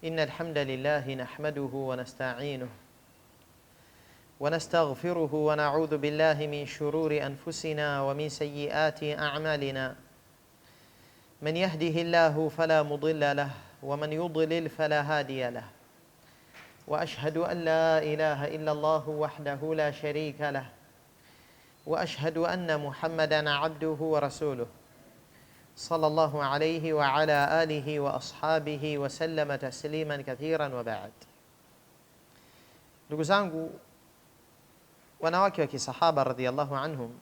إن الحمد لله نحمده ونستعينه ونستغفره ونعوذ بالله من شرور أنفسنا ومن سيئات أعمالنا. من يهده الله فلا مضل له ومن يضلل فلا هادي له، وأشهد أن لا إله إلا الله وحده لا شريك له، وأشهد أن محمدًا عبده ورسوله صلى الله عليه وعلى آله وأصحابه وسلم تسليما كثيرا وبعد. Ndugu zangu, wanawake wa kisahaba radhiyallahu anhum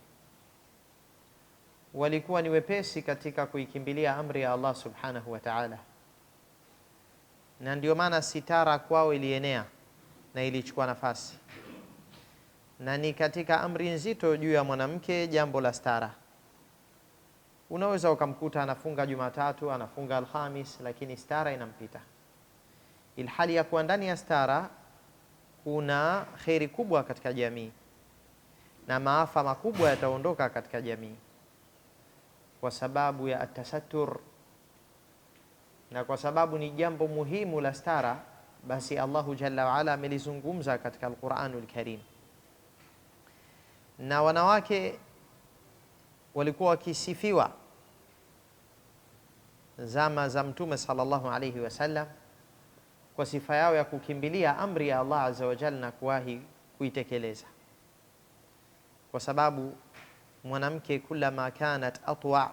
walikuwa ni wepesi katika kuikimbilia amri ya Allah subhanahu wa ta'ala, na ndio maana sitara kwao ilienea na ilichukua nafasi, na ni katika amri nzito juu ya mwanamke jambo la stara. Unaweza ukamkuta anafunga Jumatatu, anafunga Alhamis, lakini stara inampita, ilhali ya kuwa ndani ya stara kuna kheri kubwa katika jamii na maafa makubwa yataondoka katika jamii kwa sababu ya atasatur, na kwa sababu ni jambo muhimu la stara, basi Allahu jalla wa ala amelizungumza katika Al-Qur'anul Karim. Na wanawake walikuwa wakisifiwa zama za Mtume sallallahu alayhi wasallam kwa sifa yao ya kukimbilia amri ya Allah azza wa jalla na kuwahi kuitekeleza, kwa sababu mwanamke kullama kanat atwa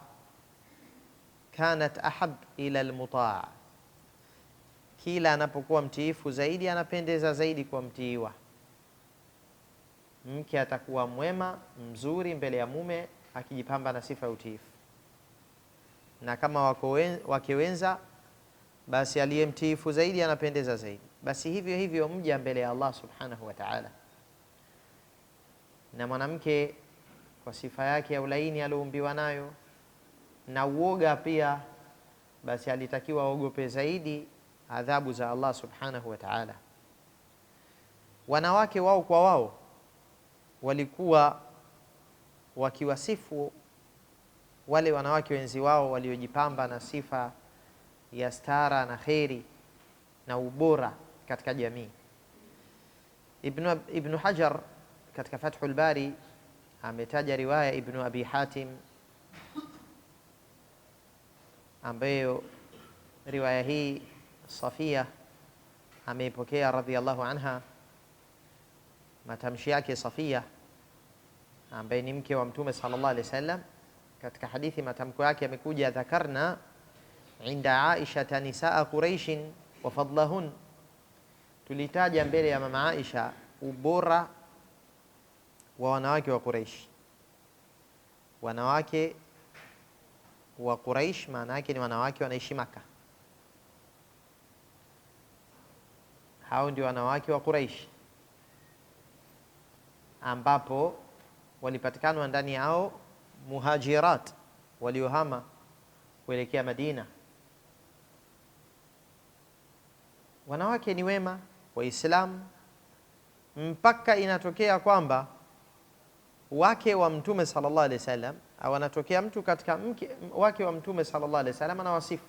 kanat ahab ila almutaa, kila anapokuwa mtiifu zaidi anapendeza zaidi kwa mtiiwa. Mke atakuwa mwema mzuri mbele ya mume akijipamba na sifa ya utiifu, na kama wake wenza, basi aliyemtiifu zaidi anapendeza zaidi. Basi hivyo hivyo mja mbele ya Allah subhanahu wa ta'ala. Na mwanamke kwa sifa yake ya ulaini alioumbiwa nayo na uoga pia, basi alitakiwa aogope zaidi adhabu za Allah subhanahu wa ta'ala. Wanawake wao kwa wao walikuwa wakiwasifu wale wanawake wenzi wao waliojipamba na sifa ya stara na kheri na ubora katika jamii. Ibn Hajar katika Fathul Bari ametaja riwaya Ibn Abi Hatim, ambayo riwaya hii Safia ameipokea radhiyallahu anha. Matamshi yake Safia ambaye ni mke wa Mtume sallallahu alaihi wasallam, katika hadithi matamko yake yamekuja dhakarna inda Aisha nisaa Quraish wa fadlahun, tulitaja mbele ya mama Aisha ubora wa wanawake wa Quraish. Wanawake wa Quraish maana yake ni wanawake wanaishi Maka. Hao ndio wanawake wa Quraish ambapo walipatikana ndani yao muhajirat waliohama kuelekea Madina. Wanawake ni wema Waislamu, mpaka inatokea kwamba wake wa Mtume sallallahu alaihi wasallam, au anatokea mtu katika wake wa Mtume sallallahu alaihi wasallam anawasifu.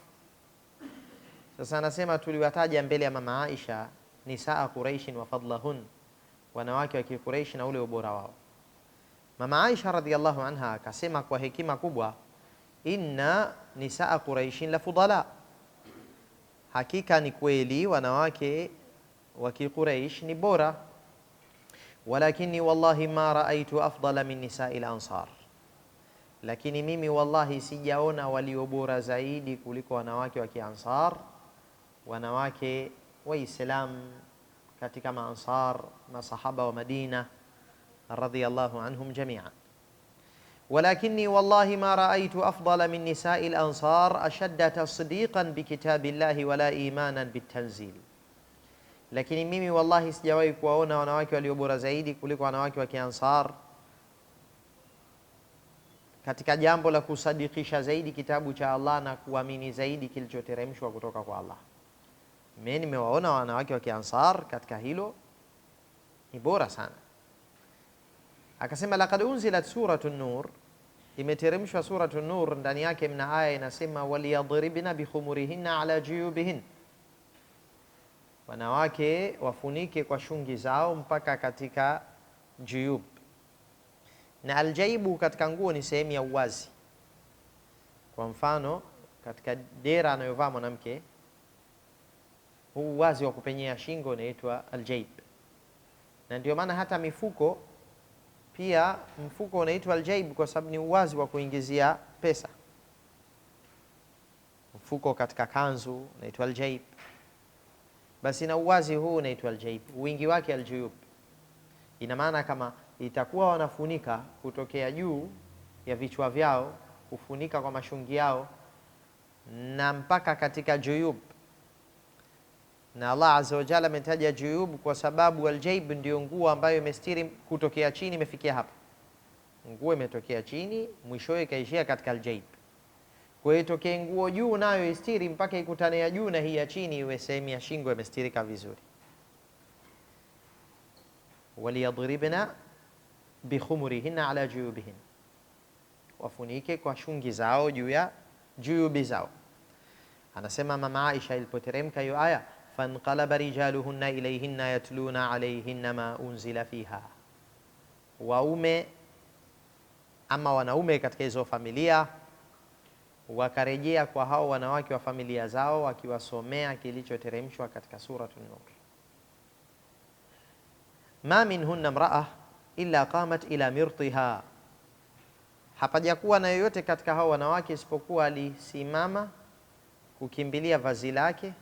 Sasa anasema tuliwataja mbele ya mama Aisha nisaa Quraish wa fadlahun, wanawake wa Quraish na ule ubora wao. Mama Aisha radhiyallahu anha akasema kwa hekima kubwa, inna nisaa Quraish la fudala, hakika ni kweli wanawake wa Quraish ni bora, walakini wallahi ma raaitu afdala min nisa'i al-ansar, lakini mimi wallahi sijaona walio bora zaidi kuliko wanawake wa Kiansar, wanawake Waislamu katika maansar, masahaba wa Madina radhiyallahu anhum jami'an. Walakini wallahi ma raaitu afdala min nisa'i al-ansar ashadda tasdiqan bi kitabillahi wala imanan bitanzil, lakini mimi wallahi sijawahi kuwaona wanawake walio bora zaidi kuliko wanawake wa Kiansar katika jambo la kusadikisha zaidi kitabu cha Allah na kuamini zaidi kilichoteremshwa kutoka kwa Allah. Mimi nimewaona wanawake wa Kiansar katika hilo ni bora sana. Akasema laqad unzilat suratun nur, imeteremshwa suratun nur, ndani yake mna aya inasema waliyadribna bikhumurihinna ala juyubihin, wanawake wafunike kwa shungi zao mpaka katika juyub. Na aljaibu katika nguo ni sehemu ya uwazi. Kwa mfano katika dera anayovaa mwanamke, huu uwazi wa kupenyea shingo unaitwa aljaib. Na ndio maana hata mifuko pia, mfuko unaitwa aljaib kwa sababu ni uwazi wa kuingizia pesa. Mfuko katika kanzu unaitwa aljaib, basi na uwazi huu unaitwa aljaib, wingi wake aljuyub. Ina maana kama itakuwa wanafunika kutokea juu ya vichwa vyao, kufunika kwa mashungi yao na mpaka katika juyub. Na Allah azza wa jalla ametaja juyub kwa sababu aljaib ndio nguo ambayo imestiri kutokea chini imefikia hapa. Nguo imetokea chini mwishowe ikaishia katika aljaib. Kwa hiyo itokee nguo juu nayo istiri mpaka ikutane ya juu na hii ya chini iwe sehemu ya shingo imestirika vizuri. Waliyadribna bikhumurihinna ala juyubihin, wafunike kwa shungi zao juu ya juyubi zao. Anasema mama Aisha ilipoteremka hiyo aya, fanqalaba rijaluhunna ilayhinna yatluna alayhinna ma unzila fiha, waume ama wanaume katika hizo familia wakarejea kwa hao wanawake wa familia zao wakiwasomea kilichoteremshwa katika suratul Nur. Ma minhunna mraa illa qamat ila mirtiha, hapajakuwa na yoyote katika hao wanawake isipokuwa alisimama kukimbilia vazi lake.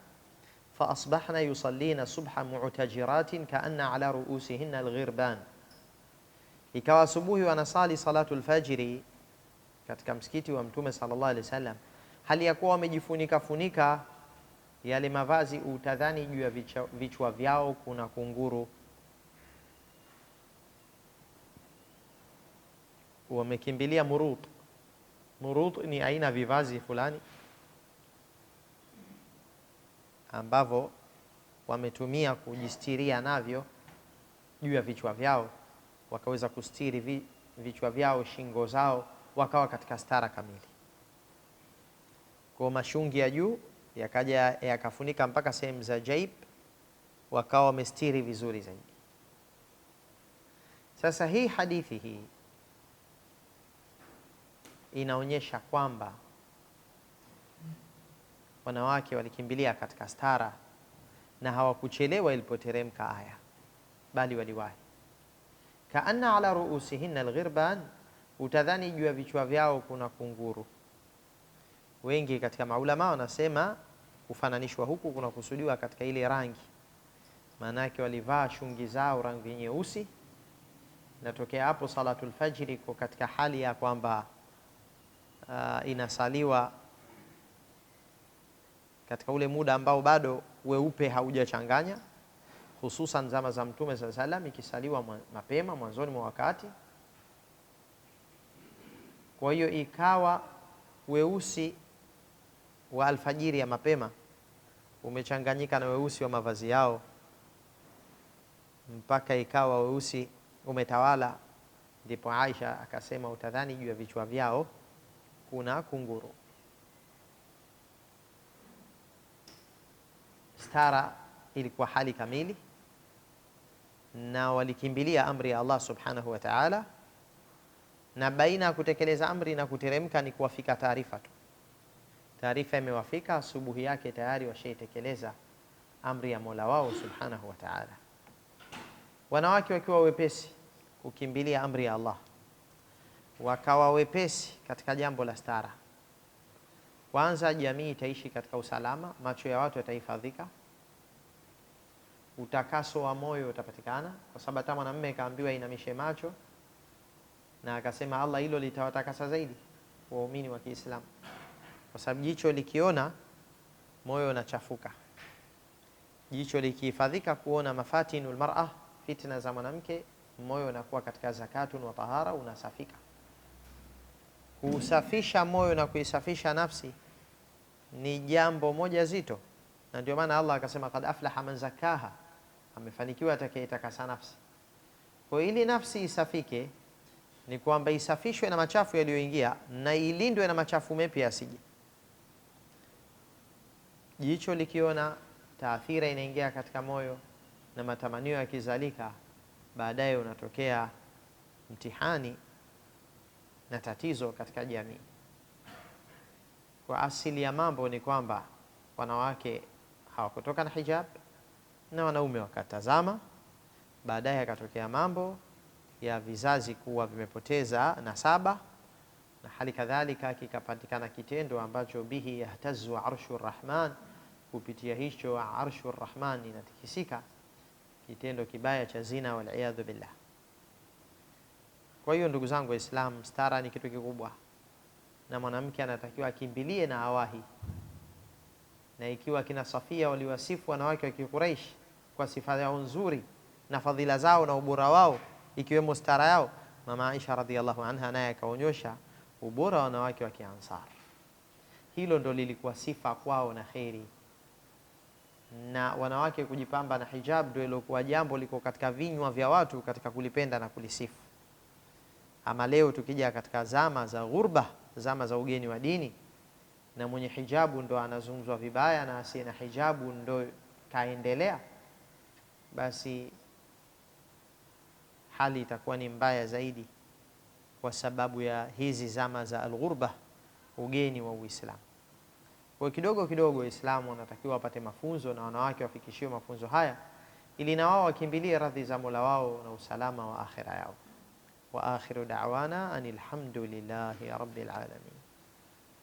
Fa asbahna yusallina subha mu'tajiratin kaanna ala ruusihinna alghirban, ikawa asubuhi wanasali salatul fajri katika msikiti wa Mtume sallallahu alaihi wasallam hali ya kuwa wamejifunika funika yale mavazi, utadhani juu ya vichwa vyao kuna kunguru. Wamekimbilia murut. Murut ni aina vivazi fulani ambavyo wametumia kujistiria navyo juu ya vichwa vyao, wakaweza kustiri vichwa vyao, shingo zao, wakawa katika stara kamili. Kwa mashungi ya juu yakaja yakafunika mpaka sehemu za jaib, wakawa wamestiri vizuri zaidi. Sasa hii hadithi hii inaonyesha kwamba wanawake walikimbilia katika stara na hawakuchelewa ilipoteremka aya, bali waliwahi. Kaanna ala ruusihinna alghirban, utadhani juu ya vichwa vyao kuna kunguru. Wengi katika maulama wanasema kufananishwa huku kuna kusudiwa katika ile rangi, maana yake walivaa shungi zao rangi nyeusi. Natokea hapo salatul fajri kwa katika hali ya kwamba inasaliwa katika ule muda ambao bado weupe haujachanganya, hususan zama za Mtume sallallahu alaihi wasallam, ikisaliwa mapema mwanzoni mwa wakati. Kwa hiyo ikawa weusi wa alfajiri ya mapema umechanganyika na weusi wa mavazi yao mpaka ikawa weusi umetawala. Ndipo Aisha akasema utadhani juu ya vichwa vyao kuna kunguru. Stara ilikuwa hali kamili na walikimbilia amri ya Allah subhanahu wa ta'ala, na baina ya kutekeleza amri na kuteremka ni kuwafika taarifa tu. Taarifa imewafika asubuhi yake tayari washaitekeleza amri ya Mola wao subhanahu wa ta'ala. Wanawake wakiwa wepesi kukimbilia amri ya Allah, wakawa wepesi katika jambo la stara, kwanza jamii itaishi katika usalama, macho ya watu yatahifadhika, utakaso wa moyo utapatikana, kwa sababu hata mwanamume kaambiwa inamishe macho na akasema Allah hilo litawatakasa zaidi waumini wa Kiislamu, kwa sababu jicho likiona moyo unachafuka. Jicho likihifadhika kuona mafatinul mar'a, fitna za mwanamke, moyo unakuwa katika zakatun wa tahara, unasafika. Kusafisha moyo na kuisafisha nafsi ni jambo moja zito, na ndio maana Allah akasema qad aflaha man zakaha, amefanikiwa atakayetakasa nafsi. Kwa ili nafsi isafike ni kwamba isafishwe na machafu yaliyoingia na ilindwe na machafu mapya yasije. Jicho likiona taathira inaingia katika moyo na matamanio yakizalika, baadaye unatokea mtihani na tatizo katika jamii. Kwa asili ya mambo ni kwamba wanawake hawakutoka na hijab na wanaume wakatazama, baadaye akatokea mambo ya vizazi kuwa vimepoteza nasaba, na hali kadhalika kikapatikana kitendo ambacho bihi yahtazu arshu rahman, kupitia hicho arshu rahman inatikisika, kitendo kibaya cha zina wal iyadhu billah. Kwa hiyo ndugu zangu Waislamu, stara ni kitu kikubwa na mwanamke anatakiwa akimbilie na awahi. Na ikiwa kina Safia waliwasifu wanawake wa Quraysh kwa sifa yao nzuri na fadhila zao na ubora wao ikiwemo stara yao, mama Aisha radhiallahu anha naye akaonyesha ubora wa wanawake wa Kiansar. Hilo ndo lilikuwa sifa kwao na kheri, na wanawake kujipamba na hijab ndio ilikuwa jambo liko katika vinywa vya watu katika kulipenda na kulisifu. Ama leo tukija katika zama za ghurba, zama za ugeni wa dini, na mwenye hijabu ndo anazungumzwa vibaya na asiye na hijabu ndo kaendelea, basi hali itakuwa ni mbaya zaidi, kwa sababu ya hizi zama za al-ghurba, ugeni wa Uislamu. Kwa kidogo kidogo Waislamu wanatakiwa wapate mafunzo na wanawake wafikishiwe mafunzo haya, ili na wao wakimbilie radhi za Mola wao na usalama wa akhira yao. Wa akhiru da'wana anil hamdulillahi rabbil alamin.